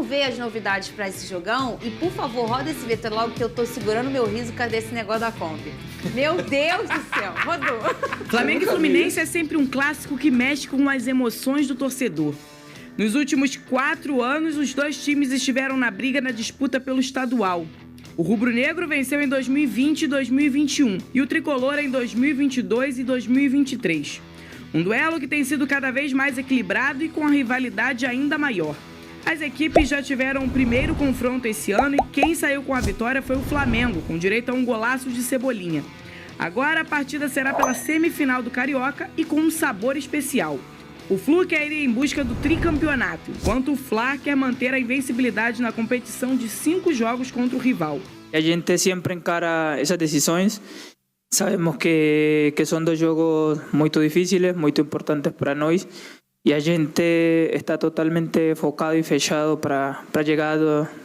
Vamos ver as novidades para esse jogão? E, por favor, roda esse VT logo que eu tô segurando meu riso. Cadê esse negócio da Kombi? Meu Deus do céu, rodou. Flamengo e Fluminense é sempre um clássico que mexe com as emoções do torcedor. Nos últimos 4 anos, os dois times estiveram na briga na disputa pelo estadual. O rubro-negro venceu em 2020 e 2021 e o tricolor em 2022 e 2023. Um duelo que tem sido cada vez mais equilibrado e com a rivalidade ainda maior. As equipes já tiveram o primeiro confronto esse ano e quem saiu com a vitória foi o Flamengo, com direito a um golaço de Cebolinha. Agora a partida será pela semifinal do Carioca e com um sabor especial. O Flu quer ir em busca do tricampeonato, enquanto o Fla quer manter a invencibilidade na competição de 5 jogos contra o rival. A gente sempre encara essas decisões. Sabemos que são 2 jogos muito difíceis, muito importantes para nós. E a gente está totalmente focado e fechado para chegar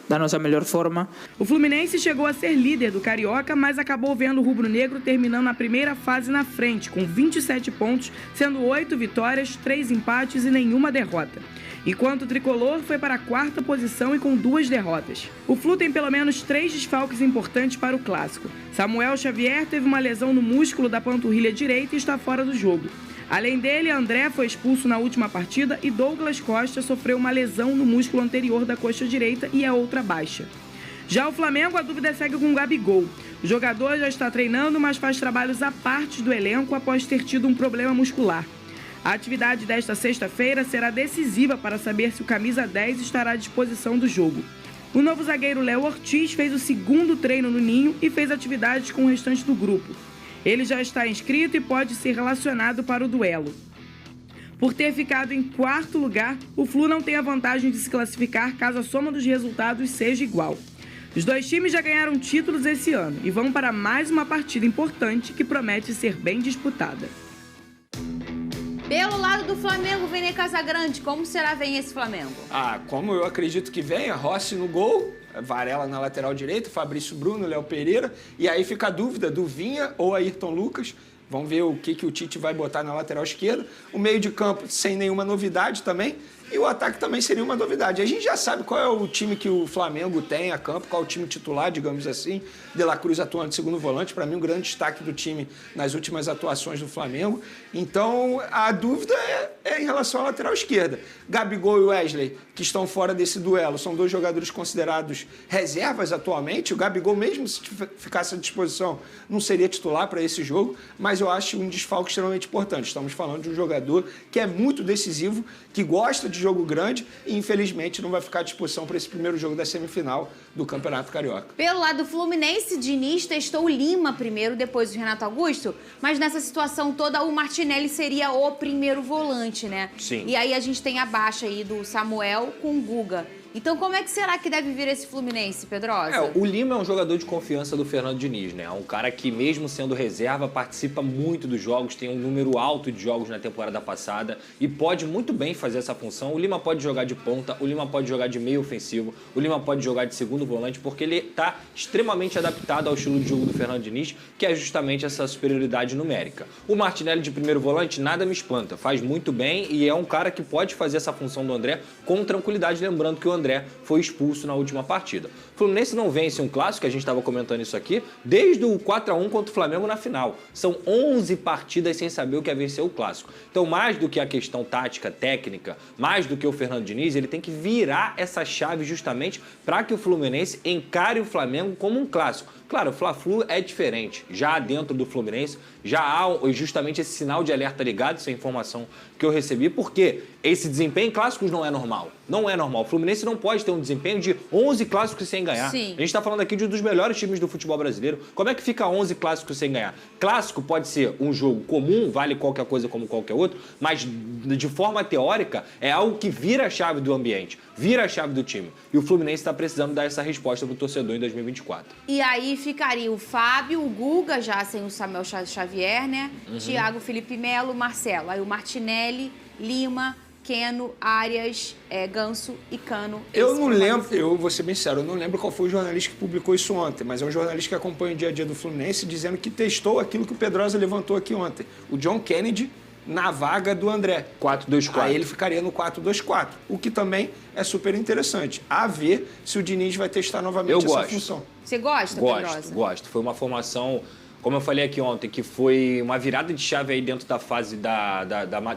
da nossa melhor forma. O Fluminense chegou a ser líder do Carioca, mas acabou vendo o rubro-negro terminando a primeira fase na frente, com 27 pontos, sendo 8 vitórias, 3 empates e nenhuma derrota. Enquanto o tricolor foi para a 4ª posição e com 2 derrotas. O Flu tem pelo menos 3 desfalques importantes para o clássico. Samuel Xavier teve uma lesão no músculo da panturrilha direita e está fora do jogo. Além dele, André foi expulso na última partida e Douglas Costa sofreu uma lesão no músculo anterior da coxa direita e é outra baixa. Já o Flamengo, a dúvida segue com o Gabigol. O jogador já está treinando, mas faz trabalhos à parte do elenco após ter tido um problema muscular. A atividade desta sexta-feira será decisiva para saber se o camisa 10 estará à disposição do jogo. O novo zagueiro Léo Ortiz fez o 2º treino no Ninho e fez atividades com o restante do grupo. Ele já está inscrito e pode ser relacionado para o duelo. Por ter ficado em 4º lugar, o Flu não tem a vantagem de se classificar caso a soma dos resultados seja igual. Os 2 times já ganharam títulos esse ano e vão para mais uma partida importante que promete ser bem disputada. Pelo lado do Flamengo, Vene Casagrande, como será vem esse Flamengo? Como eu acredito que venha, Rossi no gol, Varela na lateral direita, Fabrício Bruno, Léo Pereira, e aí fica a dúvida do Vinha ou Ayrton Lucas. Vamos ver o que o Tite vai botar na lateral esquerda. O meio de campo sem nenhuma novidade também. E o ataque também seria uma novidade. A gente já sabe qual é o time que o Flamengo tem a campo, qual é o time titular, digamos assim. De La Cruz atuando de 2º volante, para mim um grande destaque do time nas últimas atuações do Flamengo. Então a dúvida é em relação à lateral esquerda. Gabigol e Wesley, que estão fora desse duelo, são 2 jogadores considerados reservas atualmente. O Gabigol, mesmo se ficasse à disposição, não seria titular para esse jogo, mas eu acho um desfalque extremamente importante. Estamos falando de um jogador que é muito decisivo, que gosta de jogo grande e, infelizmente, não vai ficar à disposição para esse primeiro jogo da semifinal do Campeonato Carioca. Pelo lado do Fluminense, Diniz testou o Lima primeiro, depois o Renato Augusto, mas nessa situação toda o Martinelli seria o primeiro volante, né? Sim. E aí a gente tem a baixa aí do Samuel com o Guga. Então como é que será que deve vir esse Fluminense, Pedrosa? O Lima é um jogador de confiança do Fernando Diniz, né? É um cara que, mesmo sendo reserva, participa muito dos jogos, tem um número alto de jogos na temporada passada e pode muito bem fazer essa função. O Lima pode jogar de ponta, o Lima pode jogar de meio ofensivo, o Lima pode jogar de 2º volante, porque ele está extremamente adaptado ao estilo de jogo do Fernando Diniz, que é justamente essa superioridade numérica. O Martinelli de primeiro volante nada me espanta, faz muito bem e é um cara que pode fazer essa função do André com tranquilidade, lembrando que o André foi expulso na última partida. O Fluminense não vence um clássico, a gente estava comentando isso aqui, desde o 4-1 contra o Flamengo na final. São 11 partidas sem saber o que é vencer o clássico. Então, mais do que a questão tática, técnica, mais do que o Fernando Diniz, ele tem que virar essa chave justamente para que o Fluminense encare o Flamengo como um clássico. Claro, o Fla-Flu é diferente. Já dentro do Fluminense, já há justamente esse sinal de alerta ligado, essa informação que eu recebi, porque esse desempenho em clássicos não é normal. Não é normal. O Fluminense não pode ter um desempenho de 11 clássicos sem ganhar. Sim. A gente está falando aqui de um dos melhores times do futebol brasileiro. Como é que fica 11 clássicos sem ganhar? Clássico pode ser um jogo comum, vale qualquer coisa como qualquer outro, mas de forma teórica é algo que vira a chave do ambiente, vira a chave do time. E o Fluminense está precisando dar essa resposta para o torcedor em 2024. E aí ficaria o Fábio, o Guga, já sem o Samuel Xavier, né? Thiago, Felipe Melo, Marcelo. Aí o Martinelli, Lima, Keno, Arias, Ganso e Cano. Eu não lembro, eu vou ser bem sincero, eu não lembro qual foi o jornalista que publicou isso ontem, mas é um jornalista que acompanha o dia a dia do Fluminense dizendo que testou aquilo que o Pedrosa levantou aqui ontem. O John Kennedy na vaga do André. 4-2-4. Aí ele ficaria no 4-2-4, o que também é super interessante. A ver se o Diniz vai testar novamente essa função. Você gosta, Pedrosa? Gosto. Foi uma formação, como eu falei aqui ontem, que foi uma virada de chave aí dentro da fase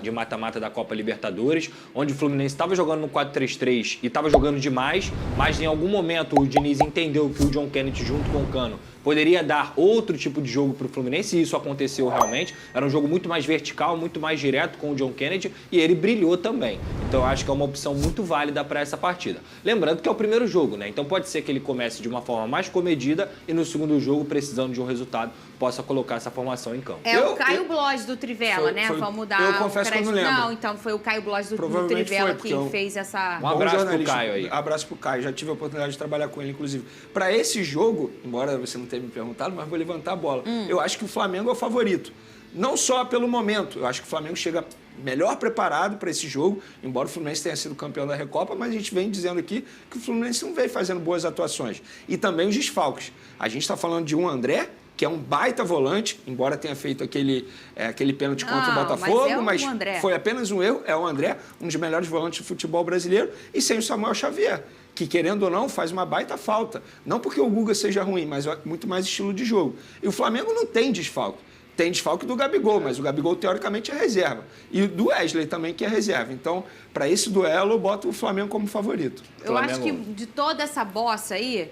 de mata-mata da Copa Libertadores, onde o Fluminense estava jogando no 4-3-3 e estava jogando demais, mas em algum momento o Diniz entendeu que o John Kennedy, junto com o Cano, poderia dar outro tipo de jogo para o Fluminense, e isso aconteceu realmente. Era um jogo muito mais vertical, muito mais direto com o John Kennedy, e ele brilhou também. Então eu acho que é uma opção muito válida para essa partida. Lembrando que é o primeiro jogo, né? Então pode ser que ele comece de uma forma mais comedida e no segundo jogo, precisando de um resultado, possa colocar essa formação em campo. É o Caio Blois do Trivela, né? Vamos dar eu confesso que eu não lembro. Não, então foi o Caio Blois do Trivela que fez essa... Um abraço pro Caio aí. Abraço pro Caio, já tive a oportunidade de trabalhar com ele, inclusive. Para esse jogo, embora você não tenha me perguntado, mas vou levantar a bola. Eu acho que o Flamengo é o favorito. Não só pelo momento, eu acho que o Flamengo chega melhor preparado para esse jogo, embora o Fluminense tenha sido campeão da Recopa, mas a gente vem dizendo aqui que o Fluminense não vem fazendo boas atuações. E também os desfalques. A gente está falando de um André, que é um baita volante, embora tenha feito aquele pênalti contra o Botafogo, mas foi apenas um erro. É o André, um dos melhores volantes do futebol brasileiro, e sem o Samuel Xavier, que, querendo ou não, faz uma baita falta. Não porque o Guga seja ruim, mas muito mais estilo de jogo. E o Flamengo não tem desfalque. Tem desfalque do Gabigol, mas o Gabigol, teoricamente, é reserva. E do Wesley também, que é reserva. Então, para esse duelo, eu boto o Flamengo como favorito. Eu acho que de toda essa bossa aí,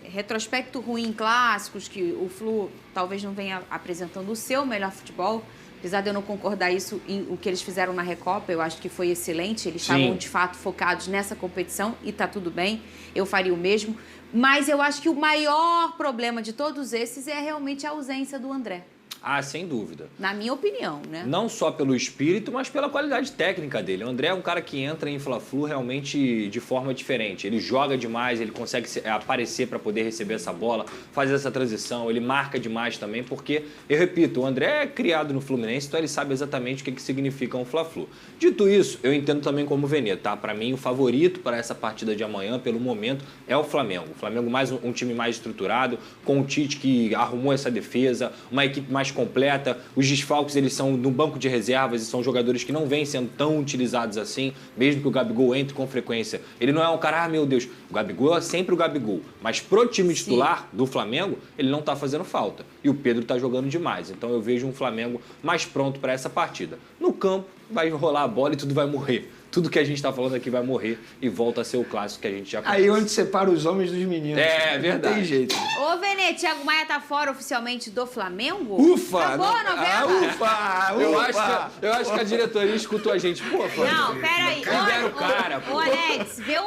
retrospecto ruim em clássicos, que o Flu talvez não venha apresentando o seu melhor futebol, apesar de eu não concordar isso em o que eles fizeram na Recopa, eu acho que foi excelente, eles estavam de fato focados nessa competição e tá tudo bem, eu faria o mesmo, mas eu acho que o maior problema de todos esses é realmente a ausência do André. Ah, sem dúvida. Na minha opinião, né? Não só pelo espírito, mas pela qualidade técnica dele. O André é um cara que entra em Fla-Flu realmente de forma diferente. Ele joga demais, ele consegue aparecer para poder receber essa bola, fazer essa transição, ele marca demais também, porque, eu repito, o André é criado no Fluminense, então ele sabe exatamente o que significa um Fla-Flu. Dito isso, eu entendo também como o Venê, tá? Para mim, o favorito para essa partida de amanhã, pelo momento, é o Flamengo. O Flamengo mais um time mais estruturado, com o Tite que arrumou essa defesa, uma equipe mais completa, os desfalques eles são no banco de reservas e são jogadores que não vêm sendo tão utilizados assim, mesmo que o Gabigol entre com frequência. Ele não é um cara, meu Deus, o Gabigol é sempre o Gabigol, mas pro time titular do Flamengo, ele não tá fazendo falta. E o Pedro tá jogando demais, então eu vejo um Flamengo mais pronto para essa partida. No campo, vai rolar a bola e tudo vai morrer. Tudo que a gente está falando aqui vai morrer e volta a ser o clássico que a gente já conhece. Aí onde separa os homens dos meninos. É verdade. Não tem jeito. Ô, Venê, Thiago Maia tá fora oficialmente do Flamengo? Ufa! Acabou a novela? Ufa! Eu acho que a diretoria escutou a gente. Pô, Não, peraí. Libera o cara, Ô, Alex, vê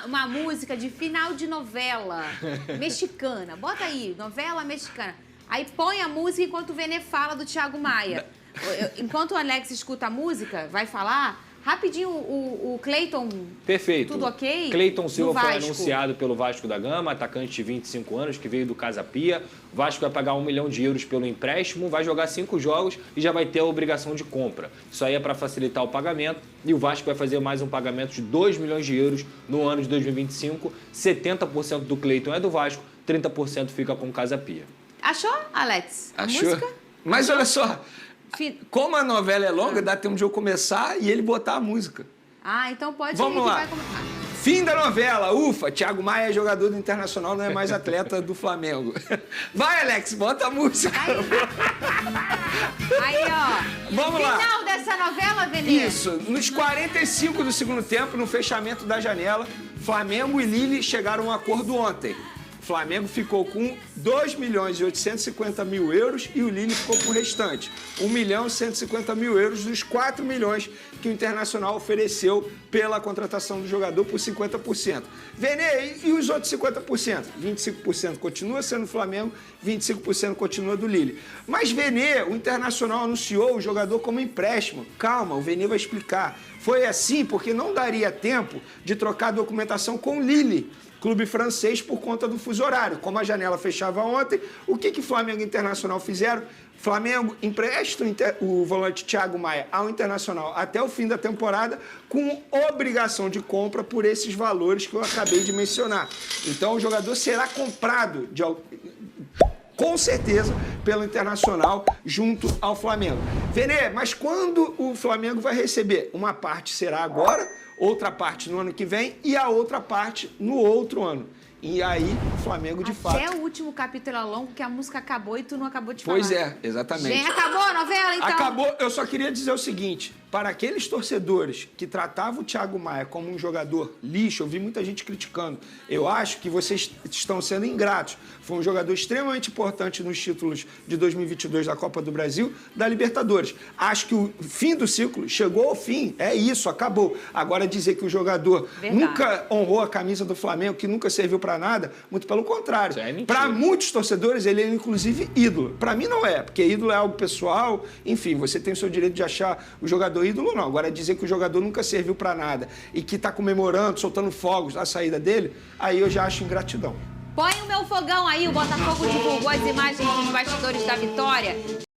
uma música de final de novela mexicana. Bota aí, novela mexicana. Aí põe a música enquanto o Venê fala do Thiago Maia. Enquanto o Alex escuta a música, vai falar... Rapidinho, o Cleiton... Perfeito. Tudo ok? Cleiton Silva foi anunciado pelo Vasco da Gama, atacante de 25 anos, que veio do Casa Pia. O Vasco vai pagar €1 milhão pelo empréstimo, vai jogar 5 jogos e já vai ter a obrigação de compra. Isso aí é para facilitar o pagamento e o Vasco vai fazer mais um pagamento de €2 milhões no ano de 2025. 70% do Cleiton é do Vasco, 30% fica com o Casa Pia. Achou, Alex? A Achou? música? Mas olha só... Como a novela é longa, dá tempo de eu começar e ele botar a música. Ah, então pode Vamos ir lá. que vai começar. Fim da novela, ufa, Thiago Maia é jogador do Internacional, não é mais atleta do Flamengo. Vai, Alex, bota a música. Aí, ó. Vamos lá. Final dessa novela, Venê. Isso, nos 45 do segundo tempo, no fechamento da janela, Flamengo e Lille chegaram a um acordo ontem. O Flamengo ficou com €2.850.000 e o Lille ficou com o restante. €1.150.000 dos €4 milhões que o Internacional ofereceu pela contratação do jogador por 50%. Venê, e os outros 50%? 25% continua sendo do Flamengo, 25% continua do Lille. Mas Venê, o Internacional anunciou o jogador como empréstimo. Calma, o Venê vai explicar. Foi assim porque não daria tempo de trocar a documentação com o Lille, clube francês, por conta do fuso horário. Como a janela fechava ontem, o que Flamengo e Internacional fizeram? Flamengo empresta o volante Thiago Maia ao Internacional até o fim da temporada, com obrigação de compra por esses valores que eu acabei de mencionar. Então, o jogador será comprado com certeza, pelo Internacional junto ao Flamengo. Venê, mas quando o Flamengo vai receber? Uma parte será agora, outra parte no ano que vem e a outra parte no outro ano. E aí, o Flamengo de fato... Até o último capítulo é longo, que a música acabou e tu não acabou de falar. Pois é, exatamente. Gente, acabou a novela, então? Acabou. Eu só queria dizer o seguinte, para aqueles torcedores que tratavam o Thiago Maia como um jogador lixo, eu vi muita gente criticando, eu acho que vocês estão sendo ingratos. Foi um jogador extremamente importante nos títulos de 2022 da Copa do Brasil, da Libertadores. Acho que o fim do ciclo chegou ao fim, é isso, acabou. Agora dizer que o jogador nunca honrou a camisa do Flamengo, que nunca serviu para nada, muito pelo contrário. Para muitos torcedores, ele é inclusive ídolo. Para mim não é, porque ídolo é algo pessoal, enfim, você tem o seu direito de achar o jogador ídolo, não. Agora dizer que o jogador nunca serviu para nada e que está comemorando, soltando fogos na saída dele, aí eu já acho ingratidão. Põe o meu fogão aí, o Botafogo divulgou as imagens dos bastidores da vitória.